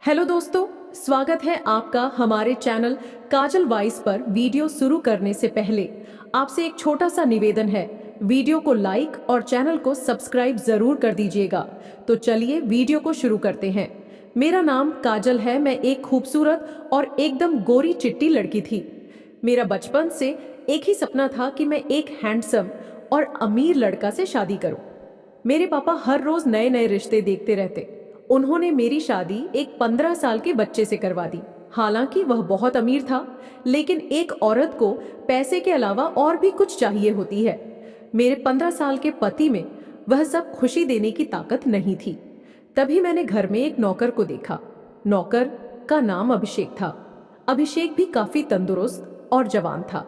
Hello दोस्तों, स्वागत है आपका हमारे चैनल काजल वॉइस पर। वीडियो शुरू करने से पहले आपसे एक छोटा सा निवेदन है। वीडियो को लाइक और चैनल को सब्सक्राइब जरूर कर दीजिएगा। तो चलिए वीडियो को शुरू करते हैं। मेरा नाम काजल है। मैं एक खूबसूरत और एकदम गोरी चिट्टी लड़की थी। मेरा बचपन से एक ही सपना था कि मैं एक हैंडसम और अमीर लड़का से शादी करूं। मेरे पापा हर रोज नए नए रिश्ते देखते रहते। उन्होंने मेरी शादी एक 15 साल के बच्चे से करवा दी। हालांकि वह बहुत अमीर था, लेकिन एक औरत को पैसे के अलावा और भी कुछ चाहिए होती है। मेरे 15 साल के पति में वह सब खुशी देने की ताकत नहीं थी। तभी मैंने घर में एक नौकर को देखा। नौकर का नाम अभिषेक था। अभिषेक भी काफी तंदुरुस्त और जवान था,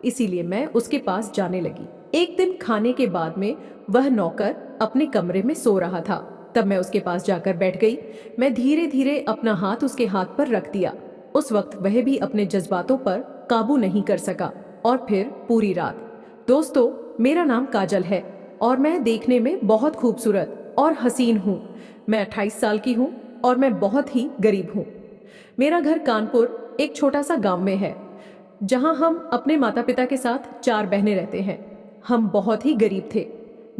इसीलिए मैं उसके पास जाने लगी। एक दिन खाने के बाद में वह नौकर अपने कमरे में सो रहा था। तब मैं उसके पास जाकर बैठ गई। मैं धीरे धीरे अपना हाथ उसके हाथ पर रख दिया। उस वक्त वह भी अपने जज्बातों पर काबू नहीं कर सका। और फिर पूरी रात। दोस्तों, मेरा नाम काजल है और मैं देखने में बहुत खूबसूरत और हसीन हूँ। मैं 28 साल की हूँ और मैं बहुत ही गरीब हूँ। मेरा घर कानपुर एक छोटा सा गांव में है, जहां हम अपने माता पिता के साथ 4 बहनें रहते हैं। हम बहुत ही गरीब थे।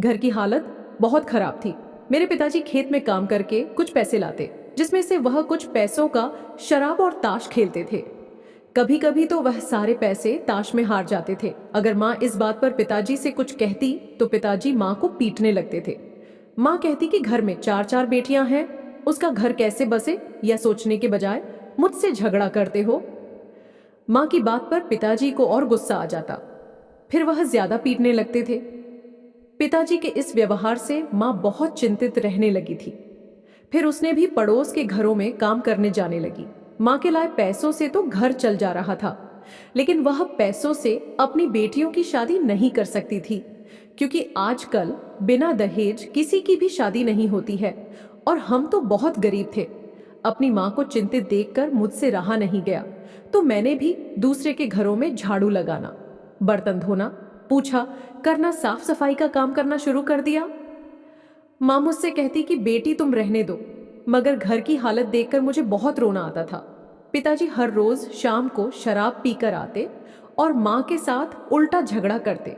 घर की हालत बहुत खराब थी। मेरे पिताजी खेत में काम करके कुछ पैसे लाते, जिसमें से वह कुछ पैसों का शराब और ताश खेलते थे। कभी कभी तो वह सारे पैसे ताश में हार जाते थे। अगर माँ इस बात पर पिताजी से कुछ कहती तो पिताजी माँ को पीटने लगते थे। माँ कहती कि घर में 4 बेटियां हैं, उसका घर कैसे बसे, यह सोचने के बजाय मुझसे झगड़ा करते हो। माँ की बात पर पिताजी को और गुस्सा आ जाता। फिर वह ज्यादा पीटने लगते थे। पिताजी के इस व्यवहार से माँ बहुत चिंतित रहने लगी थी। फिर उसने भी पड़ोस के घरों में काम करने जाने लगी। माँ के लाए पैसों से तो घर चल जा रहा था, लेकिन वह पैसों से अपनी बेटियों की शादी नहीं कर सकती थी, क्योंकि आजकल बिना दहेज किसी की भी शादी नहीं होती है। और हम तो बहुत गरीब थे। अपनी माँ को चिंतित देखकर मुझसे रहा नहीं गया, तो मैंने भी दूसरे के घरों में झाड़ू लगाना, बर्तन धोना, पूछा करना, साफ सफाई का काम करना शुरू कर दिया। माँ मुझसे कहती कि बेटी तुम रहने दो, मगर घर की हालत देखकर मुझे बहुत रोना आता था। पिताजी हर रोज शाम को शराब पीकर आते और माँ के साथ उल्टा झगड़ा करते।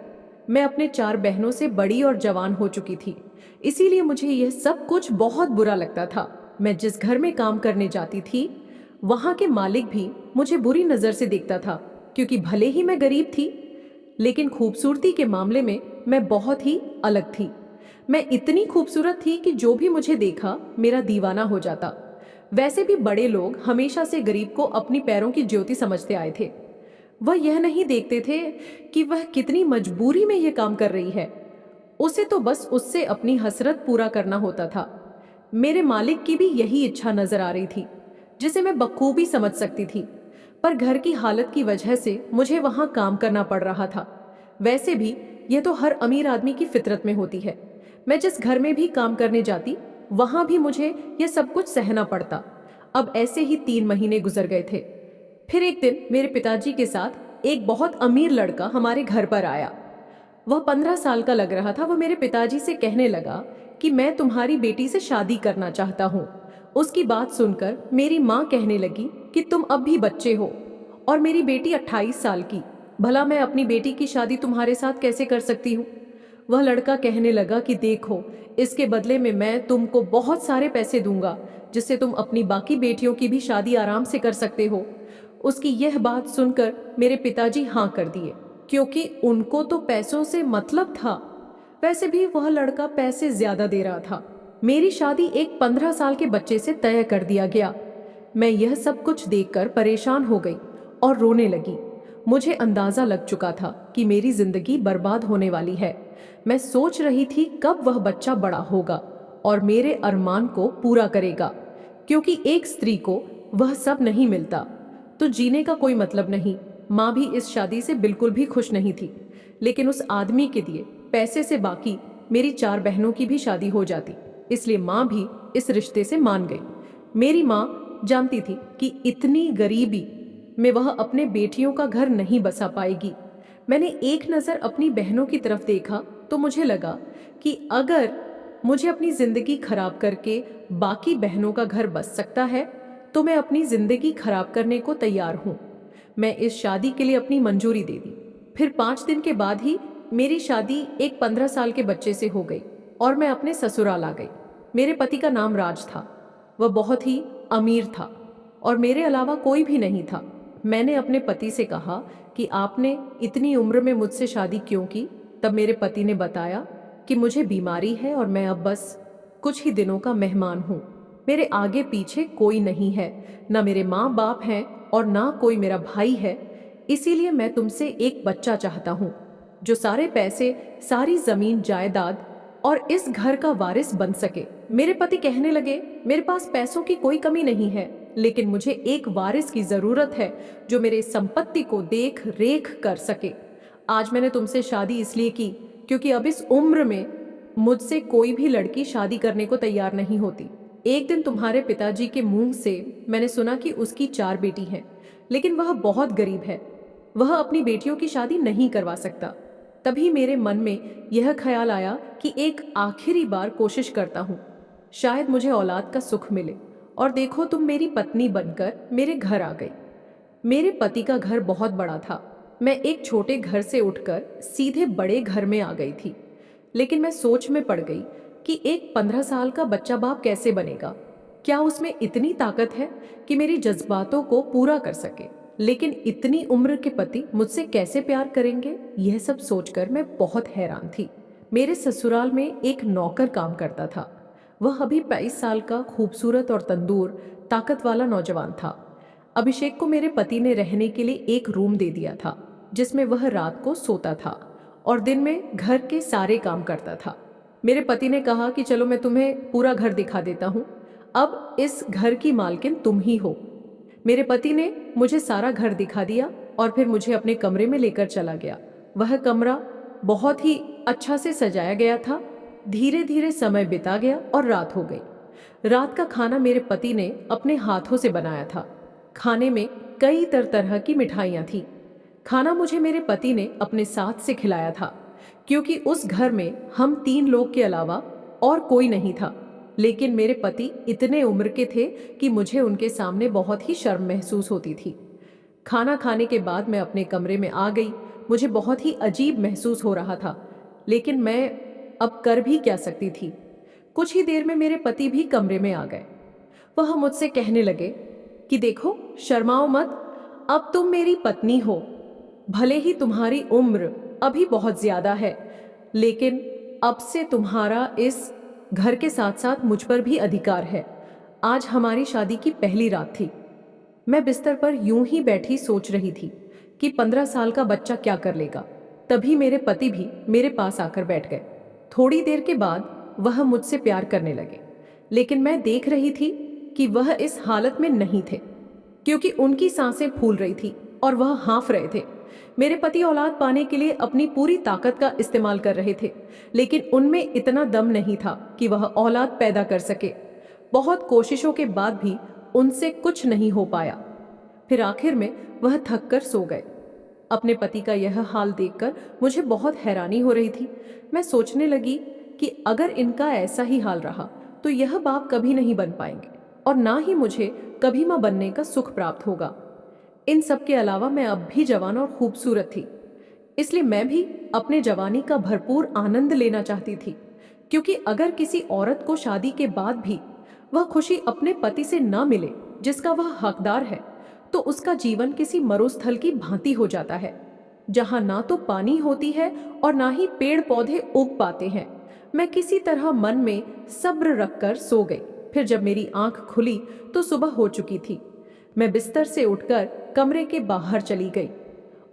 मैं अपने 4 बहनों से बड़ी और जवान हो चुकी थी, इसीलिए मुझे यह सब कुछ बहुत बुरा लगता था। मैं जिस घर में काम करने जाती थी, वहां के मालिक भी मुझे बुरी नजर से देखता था, क्योंकि भले ही मैं गरीब थी, लेकिन खूबसूरती के मामले में मैं बहुत ही अलग थी। मैं इतनी खूबसूरत थी कि जो भी मुझे देखा मेरा दीवाना हो जाता। वैसे भी बड़े लोग हमेशा से गरीब को अपनी पैरों की ज्योति समझते आए थे। वह यह नहीं देखते थे कि वह कितनी मजबूरी में यह काम कर रही है। उसे तो बस उससे अपनी हसरत पूरा करना होता था। मेरे मालिक की भी यही इच्छा नजर आ रही थी, जिसे मैं बखूबी समझ सकती थी। पर घर की हालत की वजह से मुझे वहां काम करना पड़ रहा था। वैसे भी यह तो हर अमीर आदमी की फितरत में होती है। मैं जिस घर में भी काम करने जाती, वहां भी मुझे यह सब कुछ सहना पड़ता। अब ऐसे ही 3 महीने गुजर गए थे। फिर एक दिन मेरे पिताजी के साथ एक बहुत अमीर लड़का हमारे घर पर आया। वह 15 साल का लग रहा था। वह मेरे पिताजी से कहने लगा कि मैं तुम्हारी बेटी से शादी करना चाहता हूँ। उसकी बात सुनकर मेरी माँ कहने लगी कि तुम अब भी बच्चे हो और मेरी बेटी 28 साल की, भला मैं अपनी बेटी की शादी तुम्हारे साथ कैसे कर सकती हूँ। वह लड़का कहने लगा कि देखो, इसके बदले में मैं तुमको बहुत सारे पैसे दूंगा, जिससे तुम अपनी बाकी बेटियों की भी शादी आराम से कर सकते हो। उसकी यह बात सुनकर मेरे पिताजी हाँ कर दिए, क्योंकि उनको तो पैसों से मतलब था। वैसे भी वह लड़का पैसे ज्यादा दे रहा था। मेरी शादी एक 15 साल के बच्चे से तय कर दिया गया। मैं यह सब कुछ देखकर परेशान हो गई और रोने लगी। मुझे अंदाजा लग चुका था कि मेरी जिंदगी बर्बाद होने वाली है। मैं सोच रही थी कब वह बच्चा बड़ा होगा और मेरे अरमान को पूरा करेगा, क्योंकि एक स्त्री को वह सब नहीं मिलता तो जीने का कोई मतलब नहीं। माँ भी इस शादी से बिल्कुल भी खुश नहीं थी, लेकिन उस आदमी के दिए पैसे से बाकी मेरी 4 बहनों की भी शादी हो जाती, इसलिए माँ भी इस रिश्ते से मान गई। मेरी माँ जानती थी कि इतनी गरीबी में वह अपने बेटियों का घर नहीं बसा पाएगी। मैंने एक नज़र अपनी बहनों की तरफ देखा तो मुझे लगा कि अगर मुझे अपनी जिंदगी खराब करके बाकी बहनों का घर बस सकता है, तो मैं अपनी जिंदगी खराब करने को तैयार हूँ। मैं इस शादी के लिए अपनी मंजूरी दे दी। फिर 5 दिन के बाद ही मेरी शादी एक 15 साल के बच्चे से हो गई और मैं अपने ससुराल आ गई। मेरे पति का नाम राज था। वह बहुत ही अमीर था और मेरे अलावा कोई भी नहीं था। मैंने अपने पति से कहा कि आपने इतनी उम्र में मुझसे शादी क्यों की। तब मेरे पति ने बताया कि मुझे बीमारी है और मैं अब बस कुछ ही दिनों का मेहमान हूँ। मेरे आगे पीछे कोई नहीं है, ना मेरे माँ बाप हैं और ना कोई मेरा भाई है। इसीलिए मैं तुमसे एक बच्चा चाहता हूँ जो सारे पैसे, सारी जमीन जायदाद और इस घर का वारिस बन सके। मेरे पति कहने लगे, मेरे पास पैसों की कोई कमी नहीं है, लेकिन मुझे एक वारिस की जरूरत है जो मेरे संपत्ति को देख रेख कर सके। आज मैंने तुमसे शादी इसलिए की क्योंकि अब इस उम्र में मुझसे कोई भी लड़की शादी करने को तैयार नहीं होती। एक दिन तुम्हारे पिताजी के मुंह से मैंने सुना कि उसकी 4 बेटी हैं, लेकिन वह बहुत गरीब है, वह अपनी बेटियों की शादी नहीं करवा सकता। तभी मेरे मन में यह ख्याल आया कि एक आखिरी बार कोशिश करता हूँ, शायद मुझे औलाद का सुख मिले। और देखो, तुम मेरी पत्नी बनकर मेरे घर आ गई। मेरे पति का घर बहुत बड़ा था। मैं एक छोटे घर से उठकर सीधे बड़े घर में आ गई थी। लेकिन मैं सोच में पड़ गई कि एक 15 साल का बच्चा बाप कैसे बनेगा। क्या उसमें इतनी ताकत है कि मेरी जज्बातों को पूरा कर सके। लेकिन इतनी उम्र के पति मुझसे कैसे प्यार करेंगे, यह सब सोचकर मैं बहुत हैरान थी। मेरे ससुराल में एक नौकर काम करता था। वह अभी 22 साल का खूबसूरत और तंदूर ताकत वाला नौजवान था। अभिषेक को मेरे पति ने रहने के लिए एक रूम दे दिया था जिसमें वह रात को सोता था और दिन में घर के सारे काम करता था। मेरे पति ने कहा कि चलो मैं तुम्हें पूरा घर दिखा देता हूँ, अब इस घर की मालकिन तुम ही हो। मेरे पति ने मुझे सारा घर दिखा दिया और फिर मुझे अपने कमरे में लेकर चला गया। वह कमरा बहुत ही अच्छा से सजाया गया था। धीरे धीरे समय बिता गया और रात हो गई। रात का खाना मेरे पति ने अपने हाथों से बनाया था। खाने में कई तरह की मिठाइयाँ थी। खाना मुझे मेरे पति ने अपने साथ से खिलाया था क्योंकि उस घर में हम 3 लोग के अलावा और कोई नहीं था। लेकिन मेरे पति इतने उम्र के थे कि मुझे उनके सामने बहुत ही शर्म महसूस होती थी। खाना खाने के बाद मैं अपने कमरे में आ गई। मुझे बहुत ही अजीब महसूस हो रहा था, लेकिन मैं अब कर भी क्या सकती थी। कुछ ही देर में मेरे पति भी कमरे में आ गए। वह मुझसे कहने लगे कि देखो, शर्माओ मत, अब तुम मेरी पत्नी हो। भले ही तुम्हारी उम्र अभी बहुत ज्यादा है, लेकिन अब से तुम्हारा इस घर के साथ साथ मुझ पर भी अधिकार है। आज हमारी शादी की पहली रात थी। मैं बिस्तर पर यूं ही बैठी सोच रही थी कि 15 साल का बच्चा क्या कर लेगा। तभी मेरे पति भी मेरे पास आकर बैठ गए। थोड़ी देर के बाद वह मुझसे प्यार करने लगे, लेकिन मैं देख रही थी कि वह इस हालत में नहीं थे क्योंकि उनकी सांसें फूल रही थी और वह हाँफ रहे थे। मेरे पति औलाद पाने के लिए अपनी पूरी ताकत का इस्तेमाल कर रहे थे, लेकिन उनमें इतना दम नहीं था कि वह औलाद पैदा कर सके। बहुत कोशिशों के बाद भी उनसे कुछ नहीं हो पाया। फिर आखिर में वह थक कर सो गए। अपने पति का यह हाल देखकर मुझे बहुत हैरानी हो रही थी। मैं सोचने लगी कि अगर इनका ऐसा ही हाल रहा तो यह बाप कभी नहीं बन पाएंगे और ना ही मुझे कभी मां बनने का सुख प्राप्त होगा। इन सब के अलावा मैं अब भी जवान और खूबसूरत थी, इसलिए मैं भी अपने जवानी का भरपूर आनंद लेना चाहती थी। क्योंकि अगर किसी औरत को शादी के बाद भी वह खुशी अपने पति से न मिले जिसका वह हकदार है, तो उसका जीवन किसी मरुस्थल की भांति हो जाता है, जहां ना तो पानी होती है और ना ही पेड़ पौधे उग पाते हैं। मैं किसी तरह मन में सब्र रखकर सो गई। फिर जब मेरी आंख खुली तो सुबह हो चुकी थी। मैं बिस्तर से उठकर कमरे के बाहर चली गई।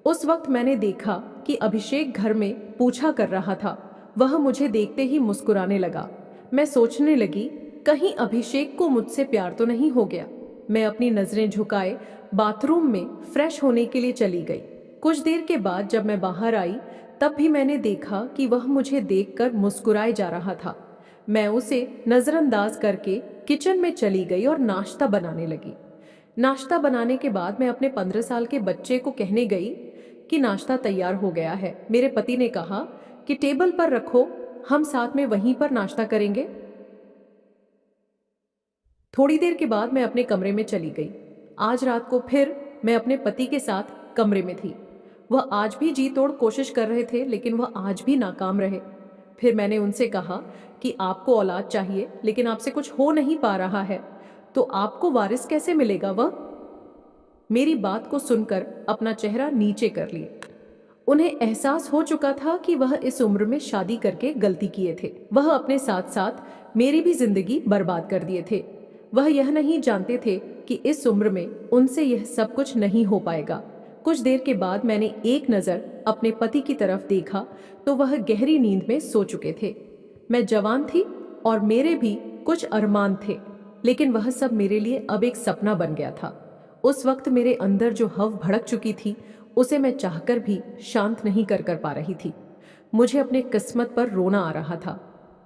उस वक्त मैंने देखा कि अभिषेक घर में पूछा कर रहा था। वह मुझे देखते ही मुस्कुराने लगा। मैं सोचने लगी, कहीं अभिषेक को मुझसे प्यार तो नहीं हो गया। मैं अपनी नजरें झुकाए बाथरूम में फ्रेश होने के लिए चली गई। कुछ देर के बाद जब मैं बाहर आई तब भी मैंने देखा कि वह मुझे देखकर मुस्कुराए जा रहा था। मैं उसे नजरअंदाज करके किचन में चली गई और नाश्ता बनाने लगी। नाश्ता बनाने के बाद मैं अपने 15 साल के बच्चे को कहने गई कि नाश्ता तैयार हो गया है। मेरे पति ने कहा कि टेबल पर रखो, हम साथ में वहीं पर नाश्ता करेंगे। थोड़ी देर के बाद मैं अपने कमरे में चली गई। आज रात को फिर मैं अपने पति के साथ कमरे में थी। वह आज भी जी तोड़ कोशिश कर रहे थे, लेकिन वह आज भी नाकाम रहे। फिर मैंने उनसे कहा कि आपको औलाद चाहिए, लेकिन आपसे कुछ हो नहीं पा रहा है, तो आपको वारिस कैसे मिलेगा? वह मेरी बात को सुनकर अपना चेहरा नीचे कर लिए। उन्हें एहसास हो चुका था कि वह इस उम्र में शादी करके गलती किए थे। वह अपने साथ साथ मेरी भी जिंदगी बर्बाद कर दिए थे। वह यह नहीं जानते थे कि इस उम्र में उनसे यह सब कुछ नहीं हो पाएगा। कुछ देर के बाद मैंने एक नज़र अपने पति की तरफ देखा तो वह गहरी नींद में सो चुके थे। मैं जवान थी और मेरे भी कुछ अरमान थे, लेकिन वह सब मेरे लिए अब एक सपना बन गया था। उस वक्त मेरे अंदर जो हव भड़क चुकी थी, उसे मैं चाहकर भी शांत नहीं कर पा रही थी। मुझे अपने किस्मत पर रोना आ रहा था।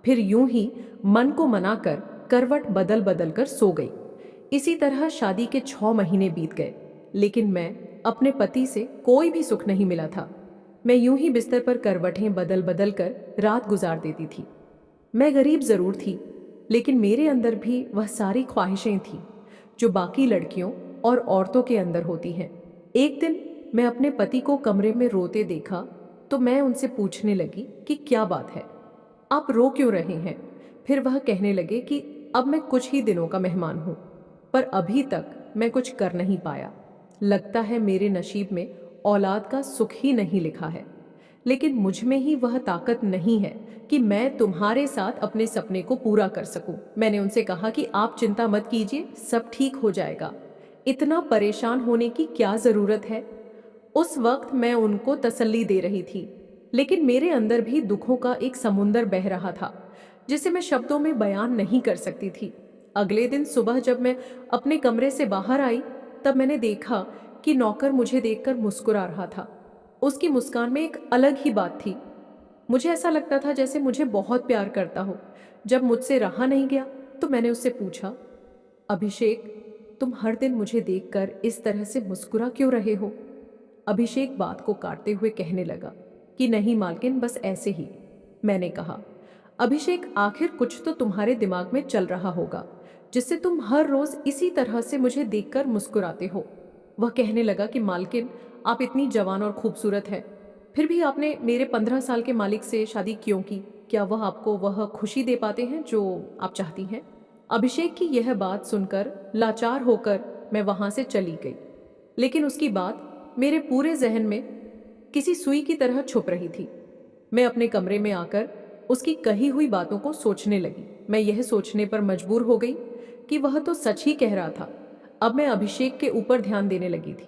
फिर यूं ही मन को मनाकर करवट बदल बदल कर सो गई। इसी तरह शादी के 6 महीने बीत गए, लेकिन मैं अपने पति से कोई भी सुख नहीं मिला था। मैं यूं ही बिस्तर पर करवटें बदल बदल कर रात गुजार देती थी। मैं गरीब जरूर थी, लेकिन मेरे अंदर भी वह सारी ख्वाहिशें थीं जो बाकी लड़कियों और औरतों के अंदर होती हैं। एक दिन मैं अपने पति को कमरे में रोते देखा तो मैं उनसे पूछने लगी कि क्या बात है, आप रो क्यों रहे हैं? फिर वह कहने लगे कि अब मैं कुछ ही दिनों का मेहमान हूँ, पर अभी तक मैं कुछ कर नहीं पाया। लगता है मेरे नसीब में औलाद का सुख ही नहीं लिखा है। लेकिन मुझ में ही वह ताकत नहीं है कि मैं तुम्हारे साथ अपने सपने को पूरा कर सकूं। मैंने उनसे कहा कि आप चिंता मत कीजिए, सब ठीक हो जाएगा। इतना परेशान होने की क्या जरूरत है? उस वक्त मैं उनको तसल्ली दे रही थी, लेकिन मेरे अंदर भी दुखों का एक समुंदर बह रहा था जिसे मैं शब्दों में बयान नहीं कर सकती थी। अगले दिन सुबह जब मैं अपने कमरे से बाहर आई, तब मैंने देखा कि नौकर मुझे देखकर मुस्कुरा रहा था। उसकी मुस्कान में एक अलग ही बात थी। मुझे ऐसा लगता था जैसे मुझे बहुत प्यार करता हो। जब मुझसे रहा नहीं गया तो मैंने उससे पूछा, अभिषेक, तुम हर दिन मुझे देखकर इस तरह से मुस्कुरा क्यों रहे हो? अभिषेक बात को काटते हुए कहने लगा कि नहीं मालकिन, बस ऐसे ही। मैंने कहा, अभिषेक, आखिर कुछ तो तुम्हारे दिमाग में चल रहा होगा जिससे तुम हर रोज इसी तरह से मुझे देखकर मुस्कुराते हो। वह कहने लगा कि मालकिन, आप इतनी जवान और खूबसूरत हैं, फिर भी आपने मेरे 15 साल के मालिक से शादी क्यों की? क्या वह आपको वह खुशी दे पाते हैं जो आप चाहती हैं? अभिषेक की यह बात सुनकर लाचार होकर मैं वहां से चली गई, लेकिन उसकी बात मेरे पूरे जहन में किसी सुई की तरह छुप रही थी। मैं अपने कमरे में आकर उसकी कही हुई बातों को सोचने लगी। मैं यह सोचने पर मजबूर हो गई कि वह तो सच ही कह रहा था। अब मैं अभिषेक के ऊपर ध्यान देने लगी थी।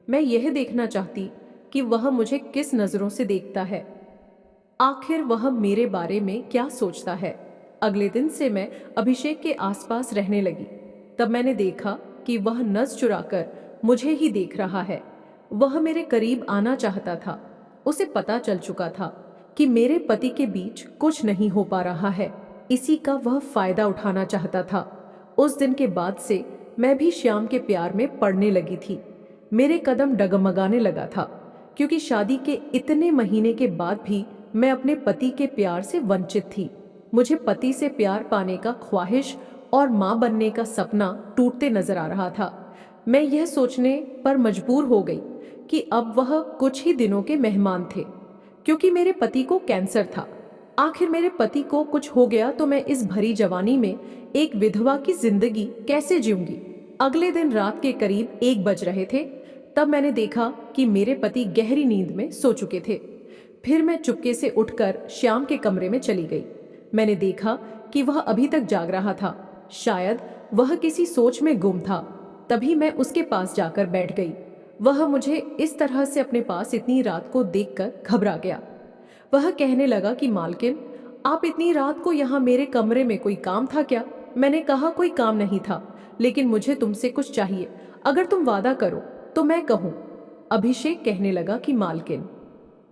मैं यह देखना चाहती कि वह मुझे किस नज़रों से देखता है, आखिर वह मेरे बारे में क्या सोचता है। अगले दिन से मैं अभिषेक के आसपास रहने लगी। तब मैंने देखा कि वह नज़र चुराकर मुझे ही देख रहा है। वह मेरे करीब आना चाहता था। उसे पता चल चुका था कि मेरे पति के बीच कुछ नहीं हो पा रहा है। इसी का वह फायदा उठाना चाहता था। उस दिन के बाद से मैं भी श्याम के प्यार में पड़ने लगी थी। मेरे कदम डगमगाने लगा था, क्योंकि शादी के इतने महीने के बाद भी मैं अपने पति के प्यार से वंचित थी। मुझे पति से प्यार पाने का ख्वाहिश और माँ बनने का सपना टूटते नजर आ रहा था। मैं यह सोचने पर मजबूर हो गई कि अब वह कुछ ही दिनों के मेहमान थे, क्योंकि मेरे पति को कैंसर था। आखिर मेरे पति को कुछ हो गया तो मैं इस भरी जवानी में एक विधवा की जिंदगी कैसे जीऊंगी? अगले दिन रात के करीब 1 बज रहे थे। तब मैंने देखा कि मेरे पति गहरी नींद में सो चुके थे। फिर मैं चुपके से उठकर श्याम के कमरे में चली गई। मैंने देखा कि वह अभी तक जाग रहा था। शायद वह किसी सोच में गुम था। तभी मैं उसके पास जाकर बैठ गई। वह मुझे इस तरह से अपने पास इतनी रात को देखकर घबरा गया। वह कहने लगा कि मालकिन, आप इतनी रात को यहाँ मेरे कमरे में, कोई काम था क्या? मैंने कहा कोई काम नहीं था, लेकिन मुझे तुमसे कुछ चाहिए। अगर तुम वादा करो तो मैं कहूँ। अभिषेक कहने लगा कि मालकिन,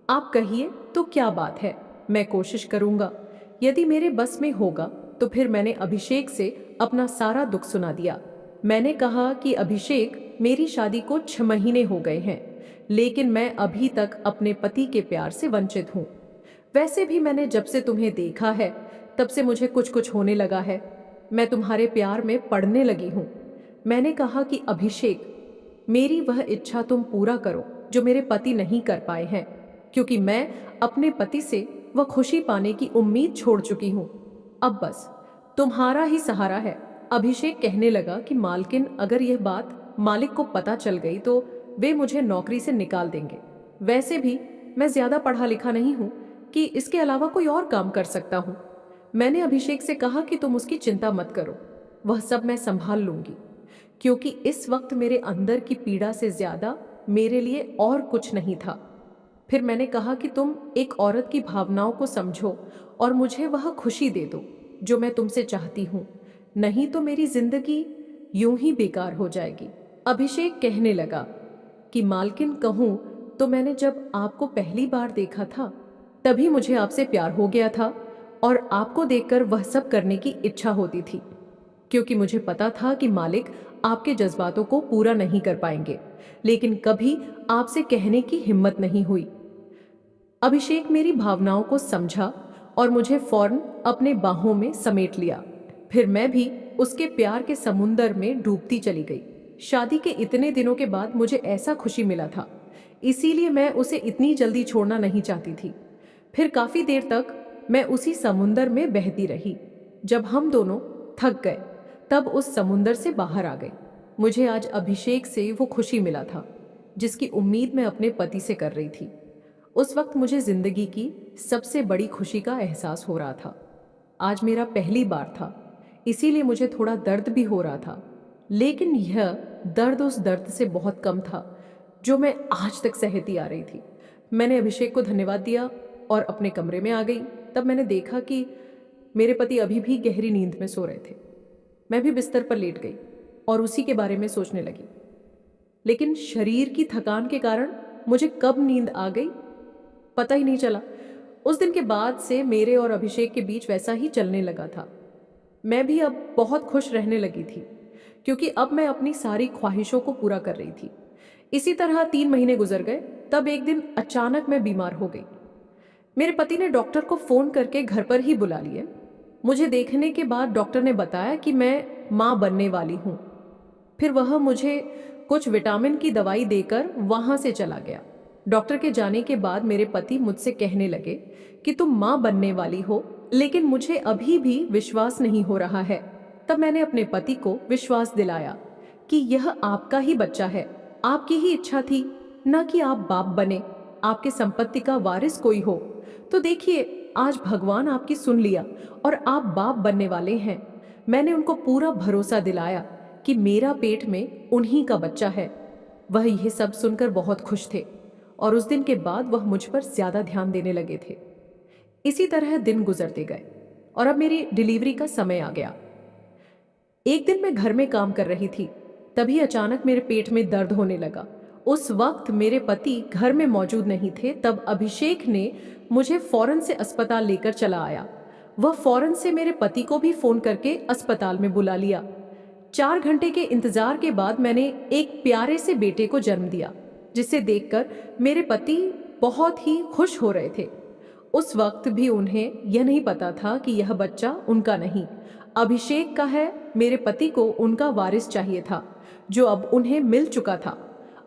आप कहिए तो क्या बात है, मैं कोशिश करूंगा। यदि मेरे बस में होगा तो फिर मैंने अभिषेक से अपना सारा दुख सुना दिया। मैंने कहा कि अभिषेक, मेरी शादी को 6 महीने हो गए हैं, लेकिन मैं अभी तक अपने पति के प्यार से वंचित हूँ। वैसे भी मैंने जब से तुम्हें देखा है तब से मुझे कुछ कुछ होने लगा है। मैं तुम्हारे प्यार में पड़ने लगी हूँ। मैंने कहा कि अभिषेक, मेरी वह इच्छा तुम पूरा करो जो मेरे पति नहीं कर पाए हैं, क्योंकि मैं अपने पति से वह खुशी पाने की उम्मीद छोड़ चुकी हूँ। अब बस तुम्हारा ही सहारा है। अभिषेक कहने लगा कि मालकिन, अगर यह बात मालिक को पता चल गई तो वे मुझे नौकरी से निकाल देंगे। वैसे भी मैं ज्यादा पढ़ा लिखा नहीं हूँ कि इसके अलावा कोई और काम कर सकता हूँ। मैंने अभिषेक से कहा कि तुम उसकी चिंता मत करो, वह सब मैं संभाल लूंगी, क्योंकि इस वक्त मेरे अंदर की पीड़ा से ज्यादा मेरे लिए और कुछ नहीं था। फिर मैंने कहा कि तुम एक औरत की भावनाओं को समझो और मुझे वह खुशी दे दो जो मैं तुमसे चाहती हूँ, नहीं तो मेरी जिंदगी यूं ही बेकार हो जाएगी। अभिषेक कहने लगा कि मालकिन, कहूँ तो मैंने जब आपको पहली बार देखा था तभी मुझे आपसे प्यार हो गया था और आपको देखकर वह सब करने की इच्छा होती थी, क्योंकि मुझे पता था कि मालिक आपके जज्बातों को पूरा नहीं कर पाएंगे, लेकिन कभी आपसे कहने की हिम्मत नहीं हुई। अभिषेक मेरी भावनाओं को समझा और मुझे फौरन अपने बाहों में समेट लिया। फिर मैं भी उसके प्यार के समुंदर में डूबती चली गई। शादी के इतने दिनों के बाद मुझे ऐसा खुशी मिला था, इसीलिए मैं उसे इतनी जल्दी छोड़ना नहीं चाहती थी। फिर काफी देर तक मैं उसी समुंदर में बहती रही। जब हम दोनों थक गए तब उस समुंदर से बाहर आ गई। मुझे आज अभिषेक से वो खुशी मिला था जिसकी उम्मीद मैं अपने पति से कर रही थी। उस वक्त मुझे जिंदगी की सबसे बड़ी खुशी का एहसास हो रहा था। आज मेरा पहली बार था, इसीलिए मुझे थोड़ा दर्द भी हो रहा था, लेकिन यह दर्द उस दर्द से बहुत कम था जो मैं आज तक सहती आ रही थी। मैंने अभिषेक को धन्यवाद दिया और अपने कमरे में आ गई। तब मैंने देखा कि मेरे पति अभी भी गहरी नींद में सो रहे थे। मैं भी बिस्तर पर लेट गई और उसी के बारे में सोचने लगी, लेकिन शरीर की थकान के कारण मुझे कब नींद आ गई पता ही नहीं चला। उस दिन के बाद से मेरे और अभिषेक के बीच वैसा ही चलने लगा था। मैं भी अब बहुत खुश रहने लगी थी, क्योंकि अब मैं अपनी सारी ख्वाहिशों को पूरा कर रही थी। इसी तरह 3 महीने गुजर गए। तब एक दिन अचानक मैं बीमार हो गई। मेरे पति ने डॉक्टर को फोन करके घर पर ही बुला लिए। मुझे देखने के बाद डॉक्टर ने बताया कि मैं मां बनने वाली हूं। फिर वह मुझे कुछ विटामिन की दवाई देकर वहां से चला गया। डॉक्टर के जाने के बाद मेरे पति मुझसे कहने लगे कि तुम मां बनने वाली हो, लेकिन मुझे अभी भी विश्वास नहीं हो रहा है। तब मैंने अपने पति को विश्वास दिलाया कि यह आपका ही बच्चा है, आपकी ही इच्छा थी, न कि आप बाप बने, आपके संपत्ति का वारिस कोई हो। तो देखिए, आज भगवान आपकी सुन लिया और आप बाप बनने वाले हैं। मैंने उनको पूरा भरोसा दिलाया कि मेरा पेट में उन्हीं का बच्चा है। वह यह सब सुनकर बहुत खुश थे और उस दिन के बाद वह मुझ पर ज्यादा ध्यान देने लगे थे। इसी तरह दिन गुजरते गए और अब मेरी डिलीवरी का समय आ गया। एक दिन मैं घर में काम कर रही थी, तभी अचानक मेरे पेट में दर्द होने लगा। उस वक्त मेरे पति घर में मौजूद नहीं थे। तब अभिषेक ने मुझे फौरन से अस्पताल लेकर चला आया। वह फौरन से मेरे पति को भी फोन करके अस्पताल में बुला लिया। 4 घंटे के इंतजार के बाद मैंने एक प्यारे से बेटे को जन्म दिया, जिसे देखकर मेरे पति बहुत ही खुश हो रहे थे। उस वक्त भी उन्हें यह नहीं पता था कि यह बच्चा उनका नहीं, अभिषेक का है। मेरे पति को उनका वारिस चाहिए था, जो अब उन्हें मिल चुका था।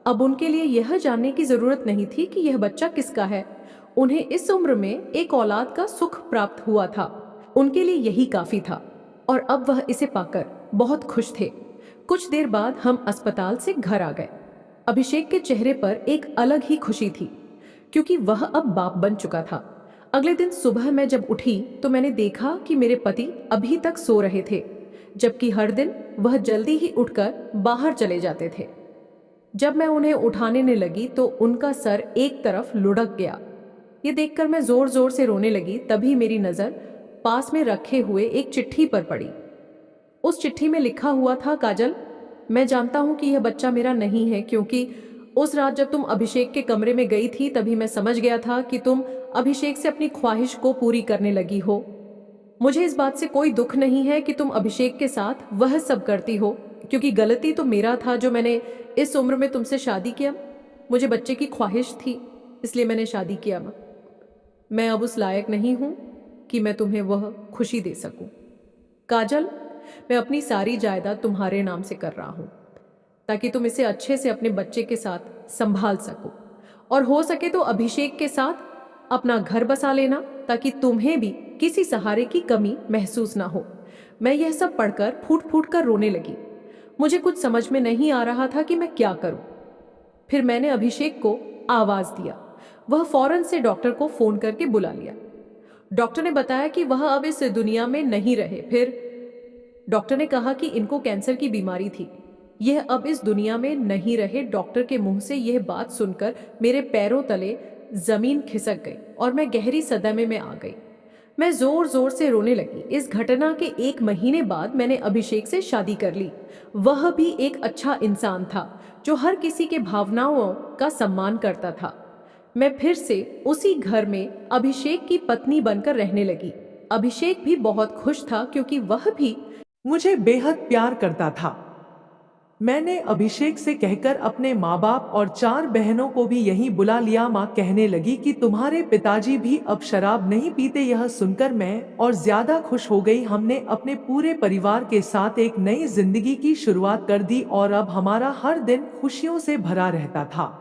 अब उनके लिए यह जानने की जरूरत नहीं थी कि यह बच्चा किसका है। उन्हें इस उम्र में एक औलाद का सुख प्राप्त हुआ था, उनके लिए यही काफी था और अब वह इसे पाकर बहुत खुश थे। कुछ देर बाद हम अस्पताल से घर आ गए। अभिषेक के चेहरे पर एक अलग ही खुशी थी, क्योंकि वह अब बाप बन चुका था। अगले दिन सुबह मैं जब उठी तो मैंने देखा कि मेरे पति अभी तक सो रहे थे, जबकि हर दिन वह जल्दी ही उठकर बाहर चले जाते थे। जब मैं उन्हें उठाने लगी तो उनका सर एक तरफ लुढ़क गया। ये देखकर मैं जोर जोर से रोने लगी। तभी मेरी नजर पास में रखे हुए एक चिट्ठी पर पड़ी। उस चिट्ठी में लिखा हुआ था, काजल, मैं जानता हूं कि यह बच्चा मेरा नहीं है, क्योंकि उस रात जब तुम अभिषेक के कमरे में गई थी तभी मैं समझ गया था कि तुम अभिषेक से अपनी ख्वाहिश को पूरी करने लगी हो। मुझे इस बात से कोई दुख नहीं है कि तुम अभिषेक के साथ वह सब करती हो, क्योंकि गलती तो मेरा था जो मैंने इस उम्र में तुमसे शादी किया। मुझे बच्चे की ख्वाहिश थी, इसलिए मैंने शादी किया। मैं अब उस लायक नहीं हूं कि मैं तुम्हें वह खुशी दे सकूं। काजल, मैं अपनी सारी जायदाद तुम्हारे नाम से कर रहा हूँ, ताकि तुम इसे अच्छे से अपने बच्चे के साथ संभाल सको, और हो सके तो अभिषेक के साथ अपना घर बसा लेना, ताकि तुम्हें भी किसी सहारे की कमी महसूस ना हो। मैं यह सब पढ़कर फूट फूट कर रोने लगी। मुझे कुछ समझ में नहीं आ रहा था कि मैं क्या करूं। फिर मैंने अभिषेक को आवाज दिया। वह फौरन से डॉक्टर को फोन करके बुला लिया। डॉक्टर ने बताया कि वह अब इस दुनिया में नहीं रहे। फिर डॉक्टर ने कहा कि इनको कैंसर की बीमारी थी। यह अब इस दुनिया में नहीं रहे। डॉक्टर के मुंह से यह बात सुनकर मेरे पैरों तले जमीन खिसक गई और मैं गहरी सदमे में आ गई। मैं जोर जोर से रोने लगी। इस घटना के 1 महीने बाद मैंने अभिषेक से शादी कर ली। वह भी एक अच्छा इंसान था जो हर किसी के भावनाओं का सम्मान करता था। मैं फिर से उसी घर में अभिषेक की पत्नी बनकर रहने लगी। अभिषेक भी बहुत खुश था क्योंकि वह भी मुझे बेहद प्यार करता था। मैंने अभिषेक से कहकर अपने माँ बाप और 4 बहनों को भी यहीं बुला लिया। माँ कहने लगी कि तुम्हारे पिताजी भी अब शराब नहीं पीते। यह सुनकर मैं और ज्यादा खुश हो गई। हमने अपने पूरे परिवार के साथ एक नई जिंदगी की शुरुआत कर दी और अब हमारा हर दिन खुशियों से भरा रहता था।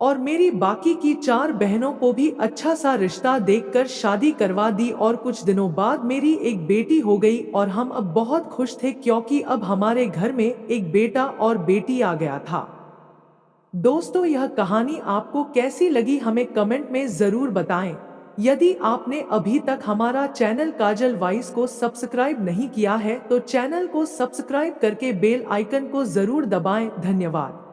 और मेरी बाकी की 4 बहनों को भी अच्छा सा रिश्ता देखकर शादी करवा दी और कुछ दिनों बाद मेरी एक बेटी हो गई और हम अब बहुत खुश थे क्योंकि अब हमारे घर में एक बेटा और बेटी आ गया था। दोस्तों, यह कहानी आपको कैसी लगी हमें कमेंट में जरूर बताएं। यदि आपने अभी तक हमारा चैनल काजल वॉइस को सब्सक्राइब नहीं किया है तो चैनल को सब्सक्राइब करके बेल आइकन को जरूर दबाएं। धन्यवाद।